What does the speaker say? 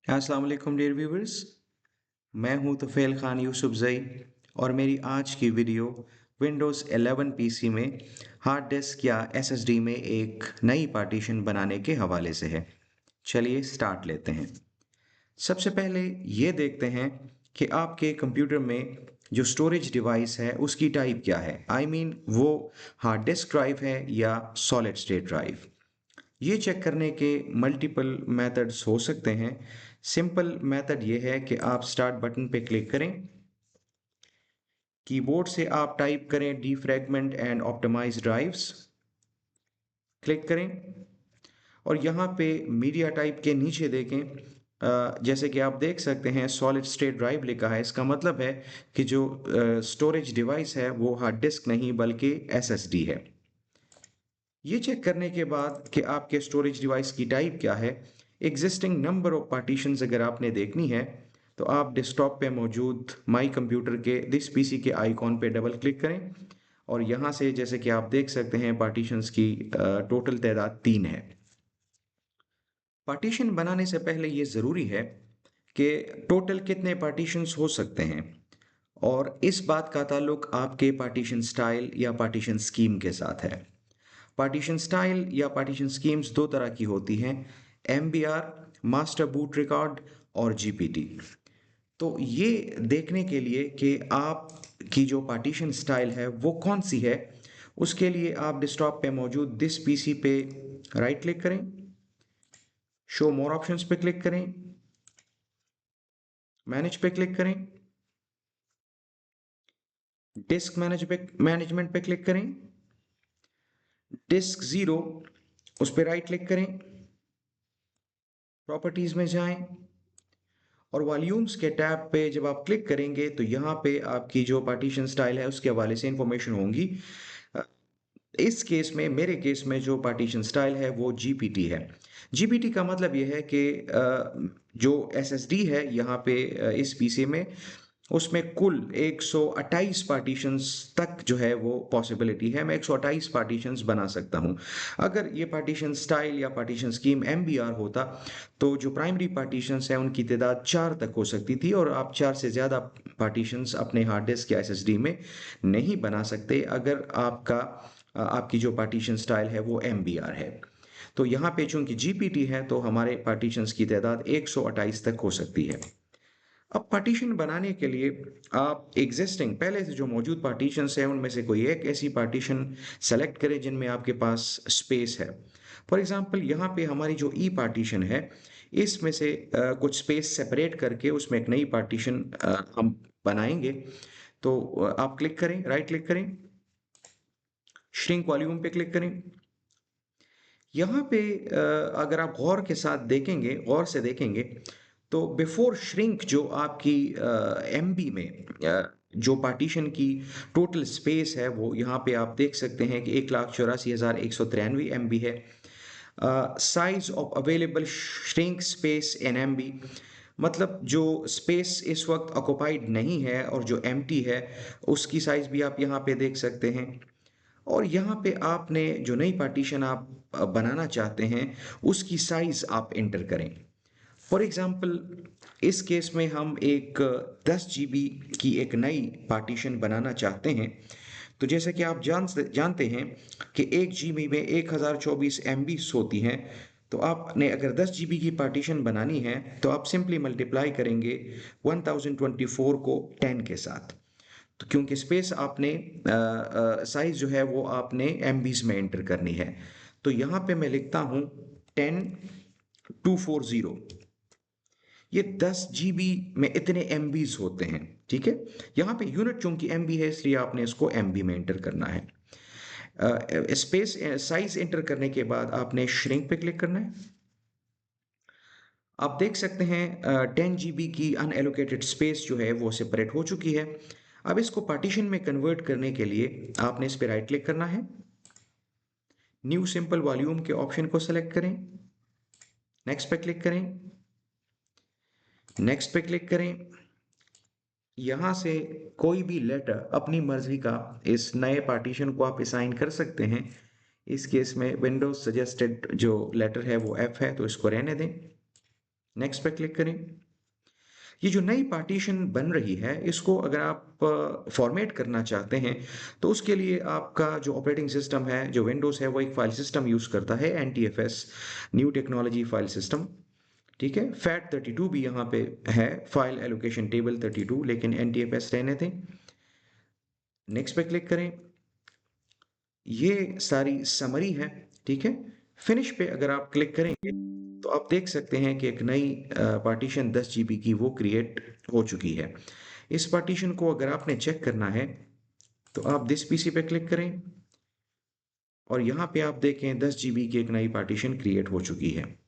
अस्सलाम वालेकुम dear viewers. मैं हूं तुफैल खान यूसुफजई और मेरी आज की वीडियो विंडोज़ 11 पीसी में हार्ड डिस्क या एसएसडी में एक नई पार्टीशन बनाने के हवाले से है। चलिए स्टार्ट लेते हैं। सबसे पहले ये देखते हैं कि आपके कंप्यूटर में जो स्टोरेज डिवाइस है उसकी टाइप क्या है। आई मीन वो हार्ड डिस्क ड्राइव है या सॉलिड स्टेट ड्राइव। ये चेक करने के मल्टीपल मेथड्स हो सकते हैं। सिंपल मेथड ये है कि आप स्टार्ट बटन पे क्लिक करें, कीबोर्ड से आप टाइप करें defragment and optimize drives, click करें और यहाँ पे मीडिया टाइप के नीचे देखें। जैसे कि आप देख सकते हैं सॉलिड स्टेट ड्राइव लिखा है, इसका मतलब है कि जो स्टोरेज डिवाइस है वो हार्ड डिस्क नहीं बल्कि एसएसडी है। ये चेक करने के बाद कि आपके स्टोरेज डिवाइस की टाइप क्या है, एग्जिस्टिंग नंबर ऑफ पार्टीशंस अगर आपने देखनी है तो आप डेस्कटॉप पे मौजूद माई कंप्यूटर के दिस पीसी के आइकॉन पे डबल क्लिक करें और यहाँ से जैसे कि आप देख सकते हैं पार्टीशंस की टोटल तादाद 3 है। पार्टीशन बनाने से पहले ये ज़रूरी है कि टोटल कितने पार्टीशंस हो सकते हैं और इस बात का ताल्लुक आपके पार्टीशन स्टाइल या पार्टीशन स्कीम के साथ है। पार्टीशन स्टाइल या पार्टीशन स्कीम्स दो तरह की होती हैं, एमबीआर मास्टर बूट रिकॉर्ड और जीपीटी। तो ये देखने के लिए कि आपकी जो पार्टीशन स्टाइल है वो कौन सी है, उसके लिए आप डेस्कटॉप पे मौजूद दिस पीसी पे राइट क्लिक करें, शो मोर ऑप्शंस पे क्लिक करें, मैनेज पे क्लिक करें, डिस्क मैनेजमेंट पे क्लिक करें, डिस्क ज़ीरो उस पर राइट क्लिक करें, प्रॉपर्टीज़ में जाएं और वॉल्यूम्स के टैब पे जब आप क्लिक करेंगे तो यहाँ पे आपकी जो पार्टीशन स्टाइल है उसके हवाले से इंफॉर्मेशन होंगी। अ, इस केस में मेरे केस में जो पार्टीशन स्टाइल है वो जीपीटी है। जीपीटी का मतलब ये है कि जो एसएसडी है यहाँ पे इस पीसी में उसमें कुल 128 पार्टीशंस तक जो है वो पॉसिबिलिटी है, मैं 128 पार्टीशंस बना सकता हूँ। अगर ये पार्टीशन स्टाइल या पार्टीशन स्कीम एमबीआर होता तो जो प्राइमरी पार्टीशंस हैं उनकी तादाद 4 तक हो सकती थी और आप 4 से ज़्यादा पार्टीशंस अपने हार्ड डिस्क या एसएसडी में नहीं बना सकते अगर आपकी जो पार्टीशन स्टाइल है वो एमबीआर है। तो यहाँ पे चूंकि जीपीटी है तो हमारे पार्टीशंस की तादाद 128 तक हो सकती है। अब पार्टीशन बनाने के लिए आप एग्जिस्टिंग पहले से जो मौजूद पार्टीशंस हैं उनमें से कोई एक ऐसी पार्टीशन सेलेक्ट करें जिनमें आपके पास स्पेस है। फॉर एग्जांपल यहाँ पे हमारी जो ई पार्टीशन है इसमें से कुछ स्पेस सेपरेट करके उसमें एक नई पार्टीशन हम बनाएंगे। तो आप क्लिक करें, राइट क्लिक करें, श्रिंक वॉल्यूम पे क्लिक करें। यहाँ पे अगर आप गौर से देखेंगे तो बिफोर श्रिंक जो आपकी एमबी में जो पार्टीशन की टोटल स्पेस है वो यहाँ पे आप देख सकते हैं कि 1,84,193 MB है। Size of available shrink space in MB मतलब जो स्पेस इस वक्त ऑक्युपाइड नहीं है और जो एम्प्टी है उसकी साइज भी आप यहाँ पे देख सकते हैं। और यहाँ पे आपने जो नई पार्टीशन आप बनाना चाहते हैं उसकी साइज आप इंटर करें। फॉर एग्जांपल इस केस में हम एक 10 GB की एक नई पार्टीशन बनाना चाहते हैं। तो जैसे कि आप जानते हैं कि 1 GB में 1024 MB होती हैं। तो आपने अगर 10 GB की पार्टीशन बनानी है तो आप सिंपली मल्टीप्लाई करेंगे 1024 को 10 के साथ। तो क्योंकि स्पेस आपने साइज जो है वो आपने एमबीज में एंटर करनी है। तो यहाँ पे मैं लिखता हूँ 10240। ये 10 GB में इतने एमबीज होते हैं, ठीक है। यहाँ पे यूनिट चूंकि एमबी है इसलिए आपने इसको एमबी में एंटर करना है। स्पेस साइज एंटर करने के बाद आपने श्रिंक पे क्लिक करना है। आप देख सकते हैं 10 GB की अनएलोकेटेड स्पेस जो है वो सेपरेट हो चुकी है। अब इसको पार्टीशन में कन्वर्ट करने के लिए आपने इस पर राइट क्लिक करना है, न्यू सिंपल वॉल्यूम के ऑप्शन को सेलेक्ट करें, नेक्स्ट पे क्लिक करें, नेक्स्ट पे क्लिक करें। यहाँ से कोई भी लेटर अपनी मर्जी का इस नए पार्टीशन को आप असाइन कर सकते हैं। इस केस में विंडोज सजेस्टेड जो लेटर है वो एफ है तो इसको रहने दें। नेक्स्ट पे क्लिक करें। ये जो नई पार्टीशन बन रही है, इसको अगर आप फॉर्मेट करना चाहते हैं, तो उसके लिए आपका जो ऑपरेटिंग सिस्टम है, जो विंडोज़ है, वो एक फाइल सिस्टम यूज़ करता है, NTFS, new technology file system. ठीक है, FAT32 भी यहाँ पे है, फाइल एलोकेशन टेबल 32, लेकिन एनटीएफएस रहने दें। नेक्स्ट पे क्लिक करें। ये सारी समरी है, ठीक है। फिनिश पे अगर आप क्लिक करेंगे तो आप देख सकते हैं कि एक नई पार्टीशन 10 जीबी की वो क्रिएट हो चुकी है। इस पार्टीशन को अगर आपने चेक करना है तो आप दिस पीसी पे क्लिक करें और यहाँ पे आप देखें 10 जीबी की एक नई पार्टीशन क्रिएट हो चुकी है।